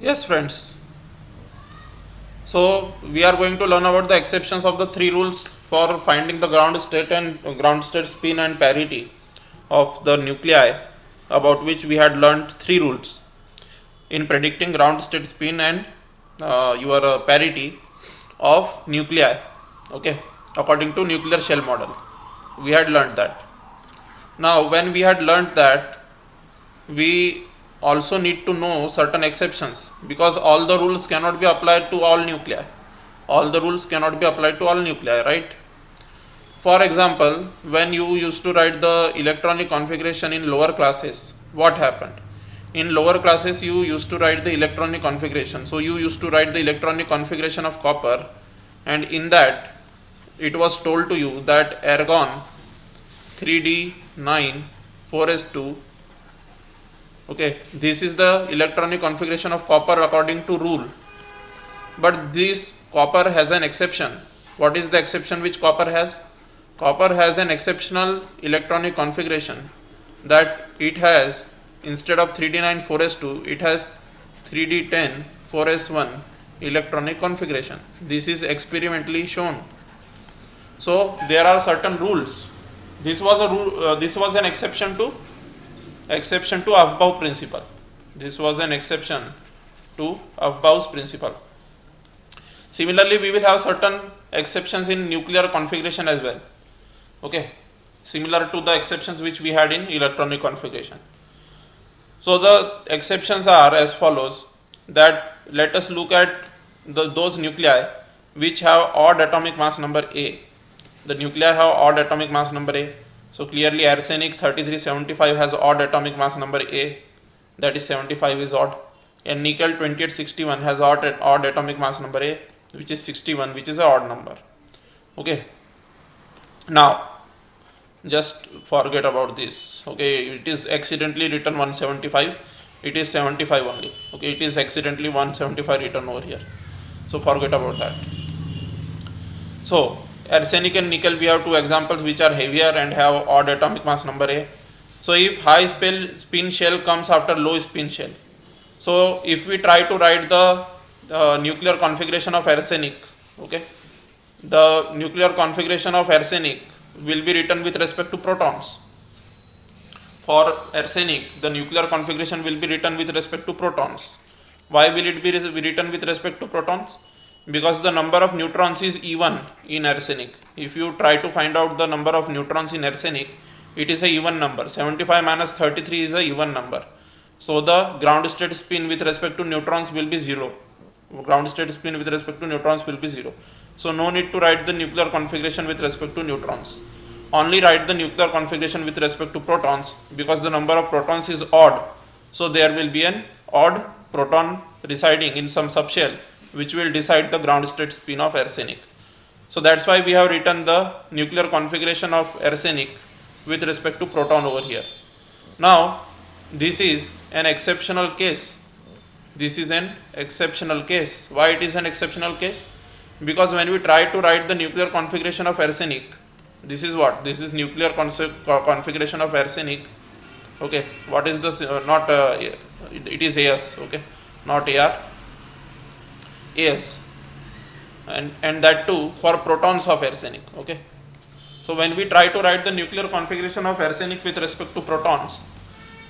Yes, friends. So we are going to learn about the exceptions of the three rules for finding the ground state and ground state spin and parity of the nuclei, about which we had learned three rules in predicting ground state spin and your parity of nuclei. Okay, according to nuclear shell model, we had learned that. Now, when we had learned that, we also need to know certain exceptions, because all the rules cannot be applied to all nuclei. All the rules cannot be applied to all nuclei, right? For example, when you used to write the electronic configuration in lower classes, what happened? In lower classes, you used to write the electronic configuration. So you used to write the electronic configuration of copper, and in that it was told to you that argon 3d9 4s2. Okay, this is the electronic configuration of copper according to rule. But this copper has an exception. What is the exception which copper has? Copper has an exceptional electronic configuration, that it has, instead of 3d9 4s2, it has 3d10 4s1 electronic configuration. This is experimentally shown. So there are certain rules. This was a rule. This was an exception to Aufbau principle. This was an exception to Aufbau's principle. Similarly, we will have certain exceptions in nuclear configuration as well. Okay, similar to the exceptions which we had in electronic configuration. So the exceptions are as follows, that let us look at those nuclei which have odd atomic mass number A. The nuclei have odd atomic mass number A. So clearly arsenic 3375 has odd atomic mass number A, that is 75 is odd, and nickel 2861 has odd atomic mass number A, which is 61, which is an odd number. Okay, now just forget about this. Okay, it is accidentally written 175, it is 75 only. Okay, it is accidentally 175 written over here, so forget about that. So arsenic and nickel, we have two examples which are heavier and have odd atomic mass number A. So if high spin shell comes after low spin shell, so if we try to write the nuclear configuration of arsenic, okay, the nuclear configuration of arsenic will be written with respect to protons. For arsenic, the nuclear configuration will be written with respect to protons. Why will it be written with respect to protons? Because the number of neutrons is even in arsenic. If you try to find out the number of neutrons in arsenic, it is a even number. 75 minus 33 is a even number. So the ground state spin with respect to neutrons will be 0. Ground state spin with respect to neutrons will be 0. So no need to write the nuclear configuration with respect to neutrons. Only write the nuclear configuration with respect to protons, because the number of protons is odd. So there will be an odd proton residing in some subshell, which will decide the ground state spin of arsenic. So that's why we have written the nuclear configuration of arsenic with respect to proton over here. Now this is an exceptional case. This is an exceptional case. Why it is an exceptional case? Because when we try to write the nuclear configuration of arsenic, this is what? This is nuclear configuration of arsenic. Okay, what is this? It is AS. Okay, not AR. AS, and that too for protons of arsenic. Okay, so when we try to write the nuclear configuration of arsenic with respect to protons,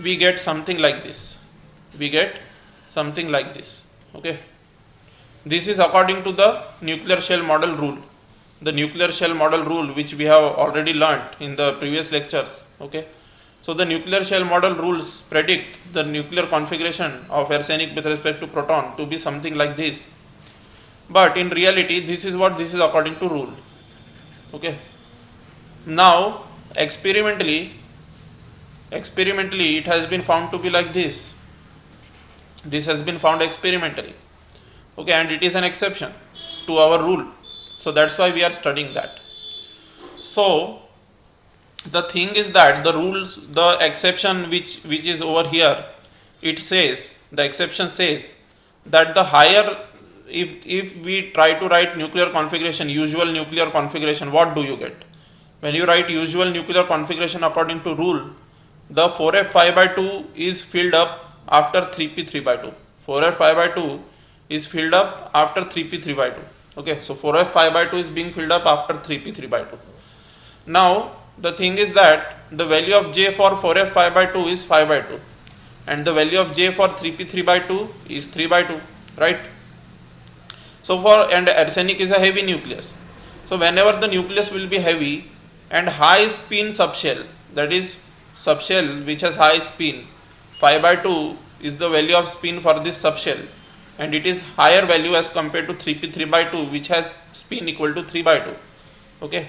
we get something like this. Okay, this is according to the nuclear shell model rule. The nuclear shell model rule, which we have already learnt in the previous lectures. Okay, so the nuclear shell model rules predict the nuclear configuration of arsenic with respect to proton to be something like this. But in reality, this is according to rule. Okay, now experimentally it has been found to be like this. This has been found experimentally. Okay, and it is an exception to our rule. So that's why we are studying that. So the thing is that the exception which is over here, it says, the exception says that the higher, if we try to write nuclear configuration, usual nuclear configuration, what do you get? When you write usual nuclear configuration according to rule, the 4f5/2 is filled up after 3p3/2. 4f5 by 2 is filled up after 3p3 by 2. Okay, so 4f5 by 2 is being filled up after 3p3 by 2. Now the thing is that the value of J for 4f5 by 2 is 5 by 2 and the value of J for 3p3 by 2 is 3 by 2, right? So and arsenic is a heavy nucleus. So whenever the nucleus will be heavy and high spin subshell, that is subshell which has high spin, 5 by 2 is the value of spin for this subshell and it is higher value as compared to 3p3 by 2 which has spin equal to 3 by 2. Okay,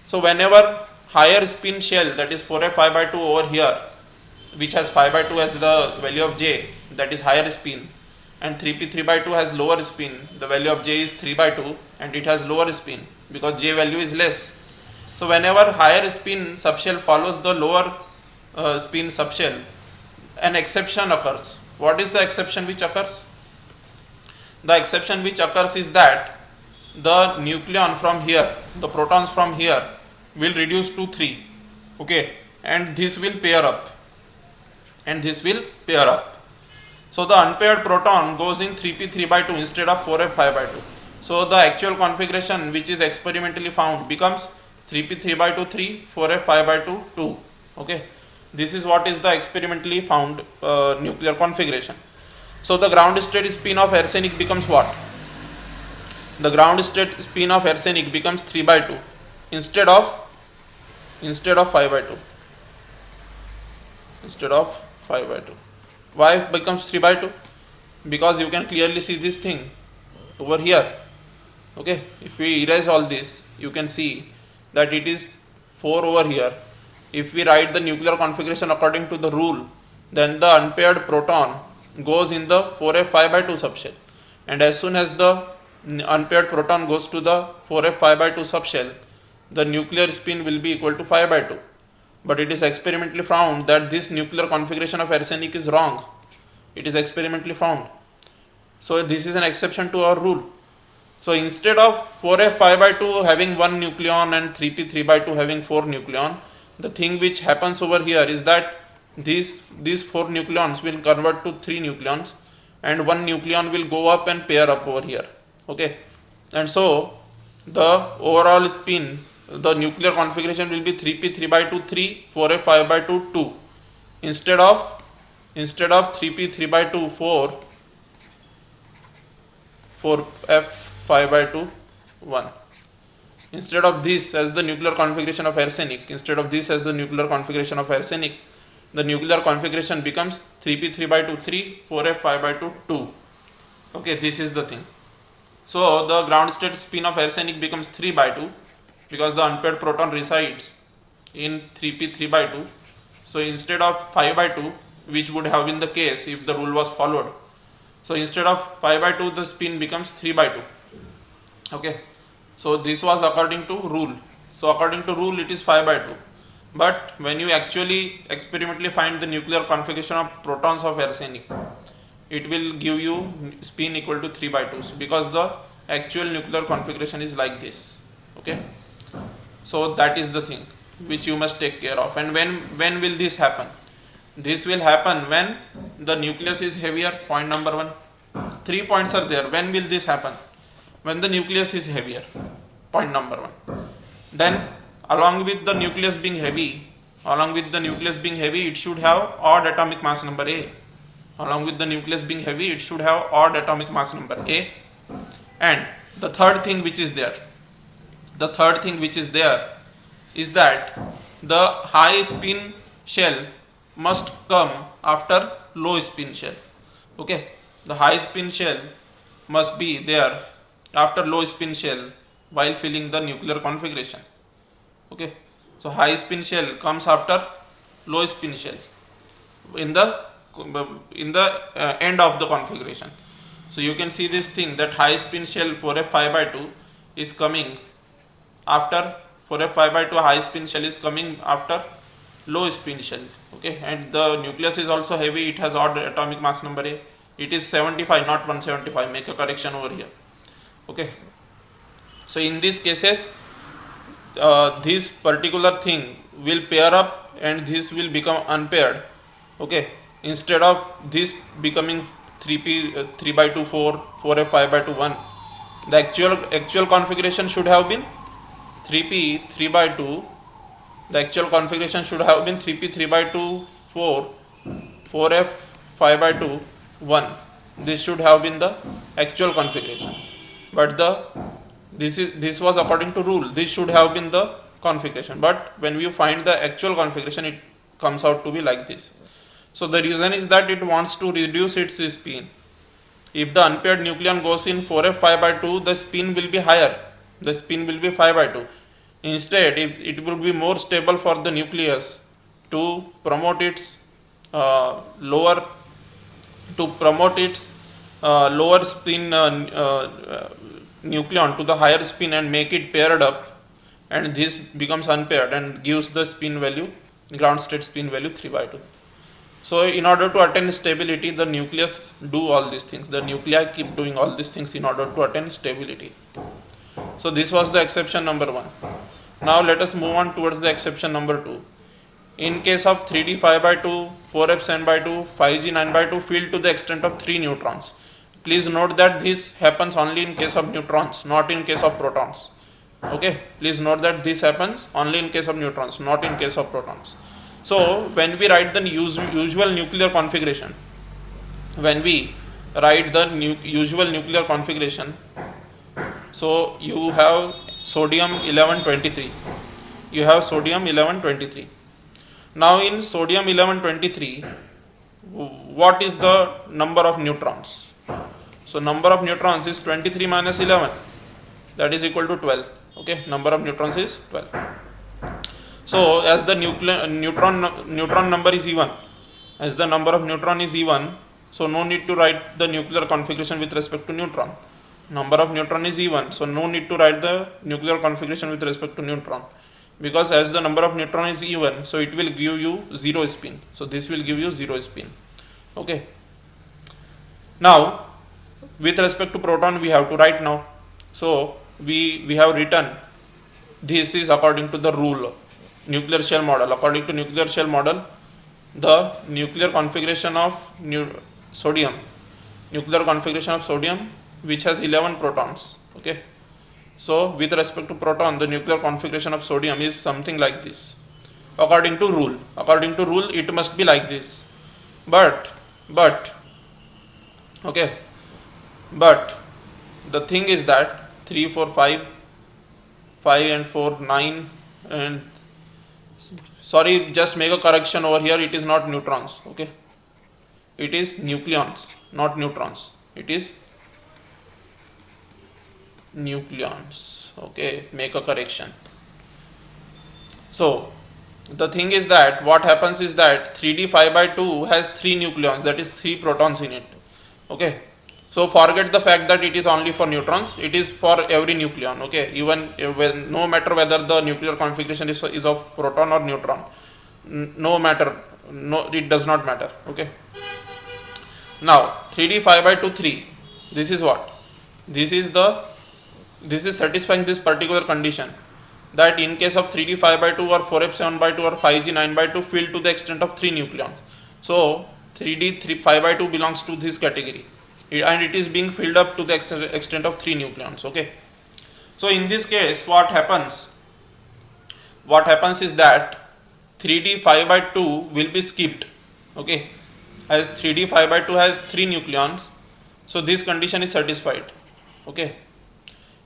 so whenever higher spin shell, that is 4f5 by 2 over here, which has 5 by 2 as the value of J, that is higher spin, and 3p3 by 2 has lower spin, the value of J is 3 by 2 and it has lower spin because J value is less. So whenever higher spin subshell follows the lower spin subshell, an exception occurs. What is the exception which occurs? The exception which occurs is that the nucleon from here, the protons from here will reduce to 3. Okay, and this will pair up and this will pair up. So the unpaired proton goes in 3p3 by 2 instead of 4f5 by 2. So the actual configuration which is experimentally found becomes 3p3 by 2 3, 4f5 by 2 2. Okay, this is what is the experimentally found nuclear configuration. So the ground state spin of arsenic becomes what? The ground state spin of arsenic becomes 3 by 2 instead of 5 by 2. Instead of 5 by 2. Why it becomes 3 by 2? Because you can clearly see this thing over here. Okay, if we erase all this, you can see that it is 4 over here. If we write the nuclear configuration according to the rule, then the unpaired proton goes in the 4f5 by 2 subshell, and as soon as the unpaired proton goes to the 4f5 by 2 subshell, the nuclear spin will be equal to 5 by 2. But it is experimentally found that this nuclear configuration of arsenic is wrong. It is experimentally found. So this is an exception to our rule. So instead of 4f5 by 2 having 1 nucleon and 3p3 by 2 having 4 nucleon, the thing which happens over here is that these 4 nucleons will convert to 3 nucleons and 1 nucleon will go up and pair up over here. Okay, and so the overall spin, the nuclear configuration will be 3p3 by 2 3, 4f5 by 2 2 instead of 3p3 by 2 4, 4f5 by 2 1. Instead of this as the nuclear configuration of arsenic, the nuclear configuration becomes 3p3 by 2 3, 4f5 by 2 2. Okay, this is the thing. So the ground state spin of arsenic becomes 3 by 2 because the unpaired proton resides in 3p3 by 2. So instead of 5 by 2, which would have been the case if the rule was followed, so instead of 5 by 2 the spin becomes 3 by 2. Okay, so this was according to rule. So according to rule it is 5 by 2, but when you actually experimentally find the nuclear configuration of protons of arsenic, it will give you spin equal to 3 by 2 because the actual nuclear configuration is like this. Okay, so that is the thing which you must take care of. And when will this happen? This will happen when the nucleus is heavier. Point number 1. 3 points are there. When will this happen? When the nucleus is heavier. Point number 1. Then along with the nucleus being heavy, it should have odd atomic mass number A. Along with the nucleus being heavy, it should have odd atomic mass number A. And the third thing which is there is that the high spin shell must come after low spin shell. Okay, the high spin shell must be there after low spin shell while filling the nuclear configuration. Okay, so high spin shell comes after low spin shell in the end of the configuration. So you can see this thing that high spin shell 4f5 by 2 is coming after 4f5 by 2 high spin shell is coming after low spin shell. Okay, and the nucleus is also heavy, it has odd atomic mass number A. It is 75, not 175. Make a correction over here. Okay, so in these cases this particular thing will pair up and this will become unpaired. Okay, instead of this becoming 3p 3 by 2 4, 4f 5 by 2 1. The actual configuration should have been 3p 3 by 2. The actual configuration should have been 3p 3 by 2 4, 4f 5 by 2 1. This should have been the actual configuration, but this was according to rule. This should have been the configuration, but when we find the actual configuration, it comes out to be like this. So the reason is that it wants to reduce its spin. If the unpaired nucleon goes in 4f 5 by 2, the spin will be higher. The spin will be 5 by 2. Instead, it will be more stable for the nucleus to promote its lower spin nucleon to the higher spin and make it paired up, and this becomes unpaired and gives the spin value, ground state spin value 3 by 2. So in order to attain stability, the nucleus do all these things. The nuclei keep doing all these things in order to attain stability. So this was the exception number 1. Now let us move on towards the exception number 2. In case of 3d 5 by 2, 4f 7 by 2, 5g 9 by 2 filled to the extent of 3 neutrons. Please note that this happens only in case of neutrons, not in case of protons. Okay, please note that this happens only in case of neutrons, not in case of protons. So when we write the usual nuclear configuration, so you have sodium 1123. Now in sodium 1123, what is the number of neutrons? So number of neutrons is 23 minus 11, that is equal to 12. Okay, number of neutrons is 12. So as the neutron number is even, as the number of neutron is even, so no need to write the nuclear configuration with respect to neutron. Number of neutron is even, so no need to write the nuclear configuration with respect to neutron, because as the number of neutron is even, so it will give you 0 spin. So this will give you 0 spin. Okay. Now with respect to proton, we have to write now. So we have written, this is according to the rule, nuclear shell model. According to nuclear shell model, the nuclear configuration of sodium, which has 11 protons. Okay, so with respect to proton, the nuclear configuration of sodium is something like this. According to rule, it must be like this. But the thing is that 3 4 5 and 4 9, and sorry, just make a correction over here, it is not neutrons. Okay, it is nucleons, not neutrons. It is nucleons. Okay, make a correction. So the thing is that what happens is that 3d 5 by 2 has 3 nucleons, that is 3 protons in it. Okay, so forget the fact that it is only for neutrons, it is for every nucleon. Okay, even no matter whether the nuclear configuration is of proton or neutron, it does not matter. Okay, now 3d 5 by 2 3, this is what, this is satisfying this particular condition, that in case of 3d 5 by 2 or 4f 7 by 2 or 5g 9 by 2 filled to the extent of 3 nucleons. So 3d 5 by 2 belongs to this category, and it is being filled up to the extent of 3 nucleons. Okay, so in this case what happens is that 3d 5 by 2 will be skipped. Okay, as 3d 5 by 2 has 3 nucleons, so this condition is satisfied. Okay,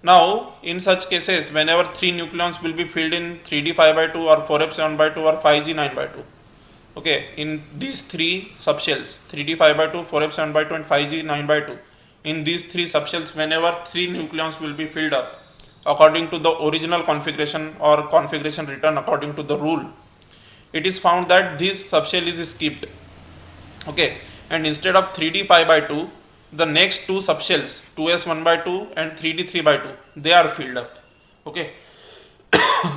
now in such cases, whenever 3 nucleons will be filled in 3d 5 by 2 or 4f 7 by 2 or 5g 9 by 2, okay, in these 3 subshells, 3d 5 by 2, 4f 7 by 2 and 5g 9 by 2, in these 3 subshells, whenever 3 nucleons will be filled up according to the original configuration or configuration written according to the rule, it is found that this subshell is skipped. Okay, and instead of 3d 5 by 2, the next 2 subshells, 2s 1 by 2 and 3d 3 by 2, they are filled up. Okay,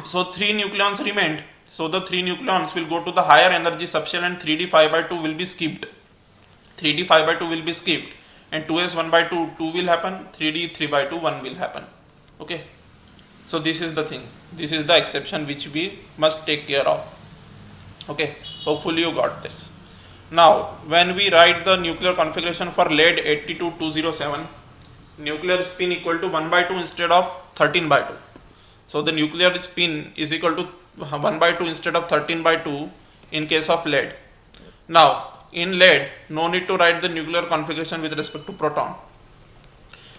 so 3 nucleons remained, so the 3 nucleons will go to the higher energy subshell and 3d 5 by 2 will be skipped. 3d 5 by 2 will be skipped and 2s 1 by 2 will happen, 3d 3 by 2 1 will happen. Okay, so this is the thing, this is the exception which we must take care of. Okay, hopefully you got this. Now, when we write the nuclear configuration for lead 82207, nuclear spin equal to 1 by 2 instead of 13 by 2. So, the nuclear spin is equal to 1 by 2 instead of 13 by 2 in case of lead. Now, in lead, no need to write the nuclear configuration with respect to proton.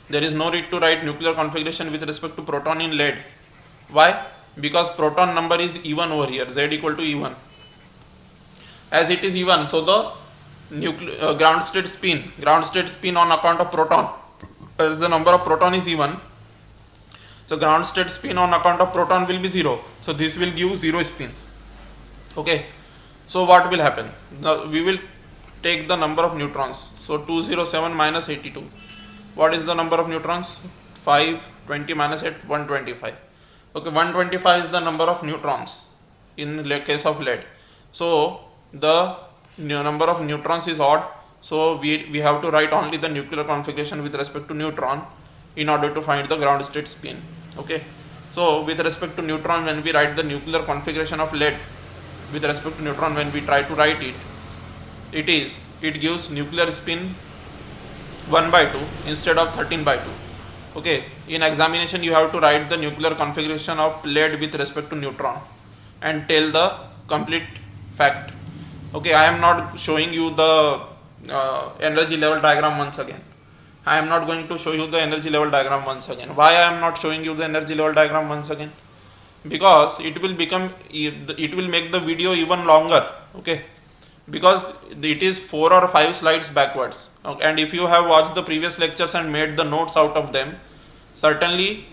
There is no need to write nuclear configuration with respect to proton in lead. Why? Because proton number is even over here, Z equal to even. As it is even, so the ground state spin on account of proton, as the number of proton is even, so ground state spin on account of proton will be 0. So this will give 0 spin. Okay. So what will happen? Now we will take the number of neutrons. So 207 minus 82. What is the number of neutrons? 5, 20 minus 8, 125. Okay, 125 is the number of neutrons in the case of lead. So the number of neutrons is odd. So we have to write only the nuclear configuration with respect to neutron in order to find the ground state spin. Okay. So with respect to neutron, when we write the nuclear configuration of lead with respect to neutron, when we try to write it, it gives nuclear spin 1 by 2 instead of 13 by 2. Okay, in examination you have to write the nuclear configuration of lead with respect to neutron and tell the complete fact. Okay, I am not showing you the energy level diagram once again. I am not going to show you the energy level diagram once again. Why I am not showing you the energy level diagram once again? Because it will make the video even longer. Okay, because it is 4 or 5 slides backwards. Okay, and if you have watched the previous lectures and made the notes out of them, certainly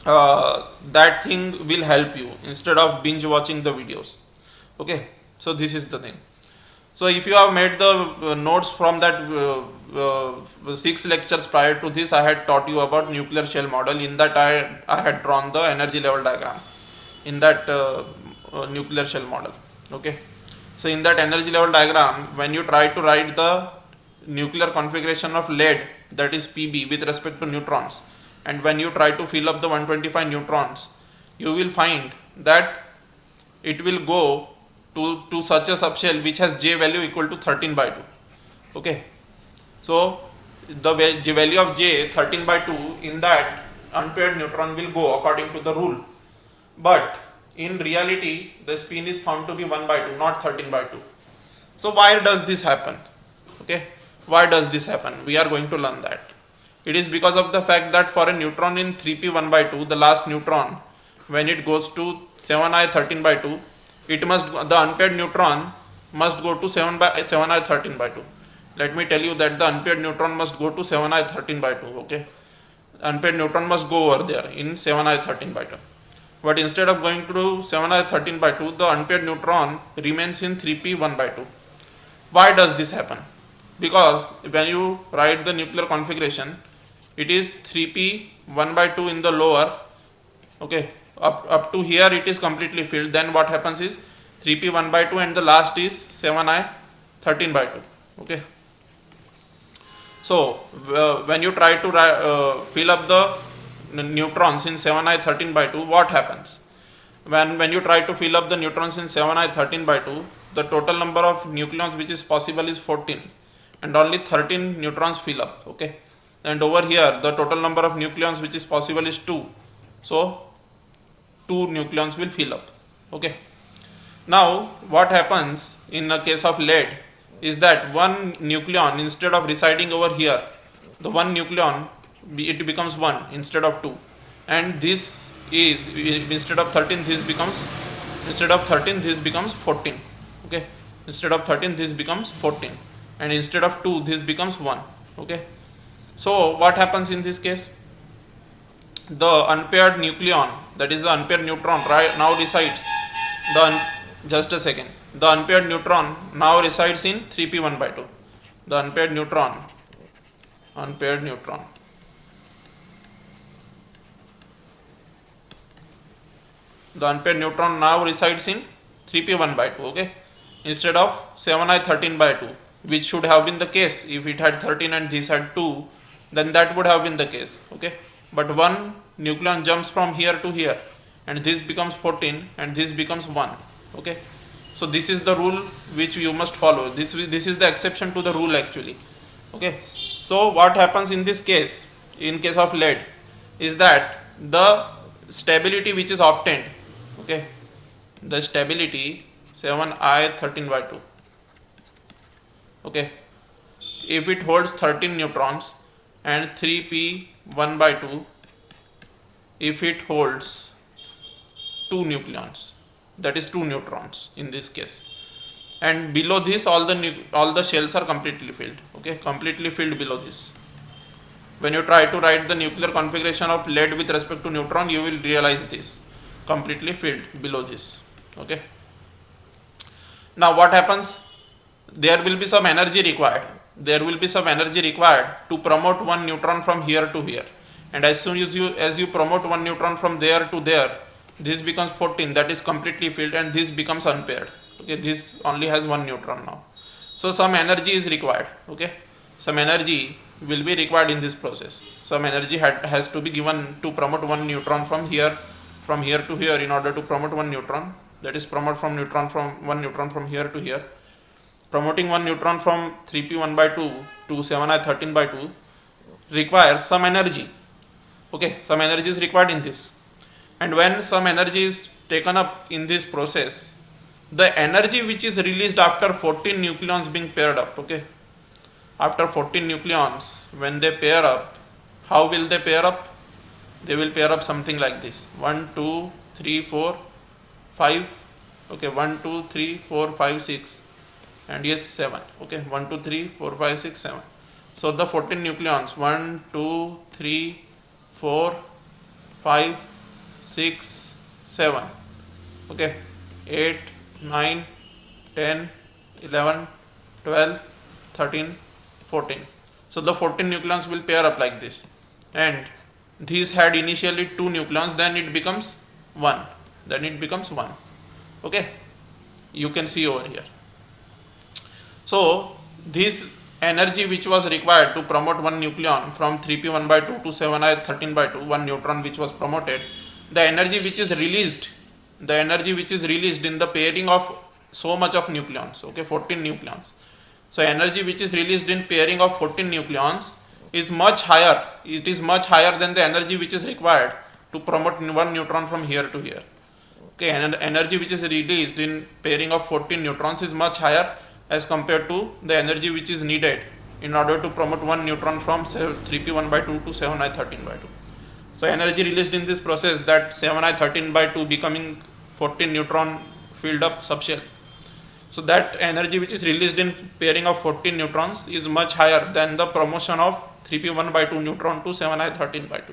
that thing will help you instead of binge watching the videos. Okay, so this is the thing. So if you have made the notes from that 6 lectures prior to this, I had taught you about nuclear shell model. In that I had drawn the energy level diagram in that nuclear shell model. Okay, so in that energy level diagram, when you try to write the nuclear configuration of lead, that is Pb, with respect to neutrons, and when you try to fill up the 125 neutrons, you will find that it will go to such a subshell which has J value equal to 13 by 2. Okay, so the value of J 13 by 2 in that unpaired neutron will go according to the rule, but in reality the spin is found to be 1 by 2, not 13 by 2. So why does this happen? Okay, why does this happen? We are going to learn that. It is because of the fact that for a neutron in 3p 1 by 2, the last neutron, when it goes to 7i 13 by 2, the unpaired neutron must go to 7i 13 by 2. Let me tell you that the unpaired neutron must go to 7i 13 by 2. Okay, unpaired neutron must go over there in 7i 13 by 2. But instead of going to 7i 13 by 2, the unpaired neutron remains in 3p 1 by 2. Why does this happen? Because when you write the nuclear configuration, it is 3p 1 by 2 in the lower. Okay, up to here it is completely filled. Then what happens is 3p 1 by 2 and the last is 7i 13 by 2. Okay, so when you try to fill up the neutrons in 7i 13 by 2, what happens? When you try to fill up the neutrons in 7i 13 by 2, the total number of nucleons which is possible is 14, and only 13 neutrons fill up. Okay, and over here the total number of nucleons which is possible is 2, so 2 nucleons will fill up. Okay, now what happens in the case of lead is that one nucleon, instead of residing over here, the one nucleon, it becomes 1 instead of 2, and this is, instead of 13 this becomes 14. Okay, instead of 13 this becomes 14, and instead of 2 this becomes 1. Okay, so what happens in this case? The unpaired nucleon, that is the unpaired neutron, right now resides just a second, the unpaired neutron now resides in 3p 1 by 2. The unpaired neutron now resides in 3p 1 by 2. Okay, instead of 7i 13 by 2, which should have been the case. If it had 13 and this had 2, then that would have been the case. Okay, but one nucleon jumps from here to here, and this becomes 14 and this becomes 1. Okay, So this is the rule which you must follow. This is the exception to the rule actually. Okay, so what happens in this case, in case of lead, is that the stability which is obtained, okay, the stability 7I13 by 2, okay, if it holds 13 neutrons, and 3p1 by 2 if it holds 2 nucleons, that is 2 neutrons in this case, and below this all the shells are completely filled, okay, completely filled below this. When you try to write the nuclear configuration of lead with respect to neutron, you will realize this, completely filled below this, okay. Now what happens, there will be some energy required, to promote one neutron from here to here, and as soon as you promote one neutron from there to there, this becomes 14, that is completely filled, and this becomes unpaired, okay, this only has one neutron now. So some energy is required, okay, some energy will be required in this process. Some energy has to be given to promote one neutron from here to here in order to promote one neutron, that is promote one neutron from here to here. Promoting one neutron from 3p1 by 2 to 7I13 by 2 requires some energy, okay, some energy is required in this, and when some energy is taken up in this process, the energy which is released after 14 nucleons being paired up, okay, after 14 nucleons, when they pair up, how will they pair up? They will pair up something like this, 1 2 3 4 5, okay, 1 2 3 4 5 6, and yes 7, okay, 1 2 3 4 5 6 7. So the 14 nucleons, 1 2 3 4 5 6 7, okay, 8 9 10 11 12 13 14. So the 14 nucleons will pair up like this, and these had initially 2 nucleons, then it becomes 1, okay, you can see over here. So this energy which was required to promote one nucleon from 3p1 by 2 to 7I13 by 2, one neutron which was promoted, the energy which is released in the pairing of so much of nucleons, okay, 14 nucleons. So energy which is released in pairing of 14 nucleons is much higher, it is much higher than the energy which is required to promote one neutron from here to here, okay, and the energy which is released in pairing of 14 neutrons is much higher as compared to the energy which is needed in order to promote one neutron from 3p1 by 2 to 7I13 by 2. So energy released in this process, that 7I13 by 2 becoming 14 neutron filled up subshell, so that energy which is released in pairing of 14 neutrons is much higher than the promotion of 3p1 by 2 neutron to 7I13 by 2.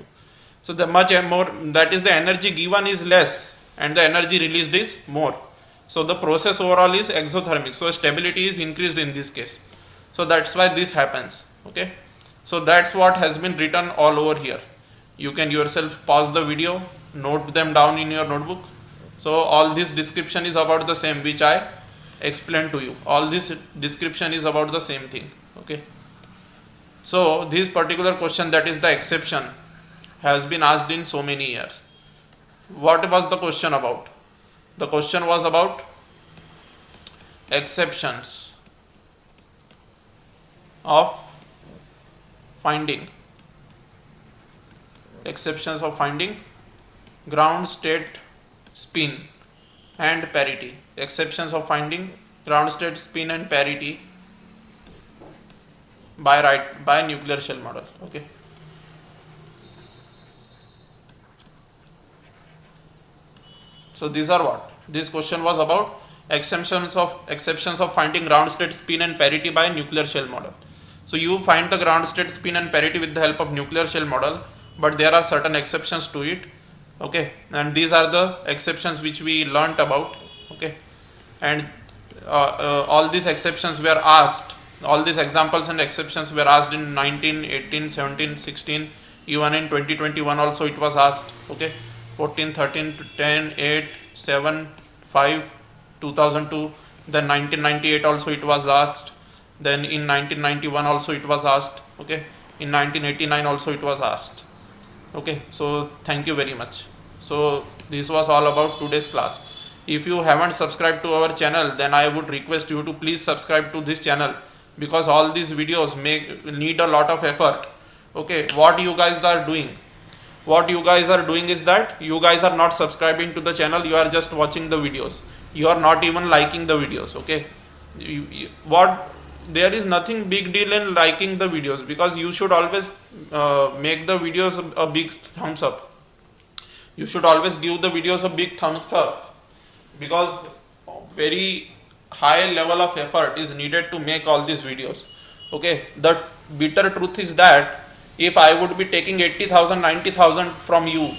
So the much more, that is the energy given is less and the energy released is more. So the process overall is exothermic, so stability is increased in this case. So that's why this happens, okay. So that's what has been written all over here. You can yourself pause the video, note them down in your notebook. So all this description is about the same which I explained to you. All this description is about the same thing, okay. So this particular question, that is the exception, has been asked in so many years. What was the question about? The question was about exceptions of finding ground state spin and parity. Exceptions of finding ground state spin and parity by nuclear shell model, okay. So these are what this question was about, exceptions of finding ground state spin and parity by nuclear shell model. So you find the ground state spin and parity with the help of nuclear shell model, but there are certain exceptions to it, okay, and these are the exceptions which we learnt about, okay, and all these exceptions were asked, all these examples and exceptions were asked in 19, 18, 17, 16, even in 2021 also it was asked, okay, 14, 13, 10, 8, 7, 5, 2002, then 1998 also it was asked, then in 1991 also it was asked, okay, in 1989 also it was asked, okay. So thank you very much. So this was all about today's class. if you haven't subscribed to our channel, then I would request you to please subscribe to this channel, because all these videos need a lot of effort. Okay, what you guys are doing is that you guys are not subscribing to the channel, you are just watching the videos, you are not even liking the videos. Okay, there is nothing big deal in liking the videos, because you should always make the videos a big thumbs up. You should always give the videos a big thumbs up, because very high level of effort is needed to make all these videos. Okay, the bitter truth is that if I would be taking 80,000 90,000 from you,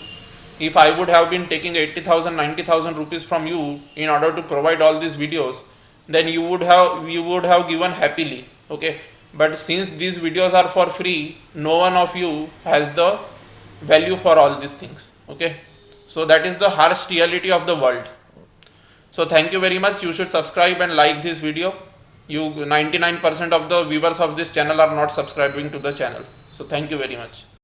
if I would have been taking 80,000 90,000 rupees from you in order to provide all these videos, then you would have given happily. Okay, but since these videos are for free, no one of you has the value for all these things. Okay, so that is the harsh reality of the world. So thank you very much. You should subscribe and like this video. 99% of the viewers of this channel are not subscribing to the channel. So thank you very much.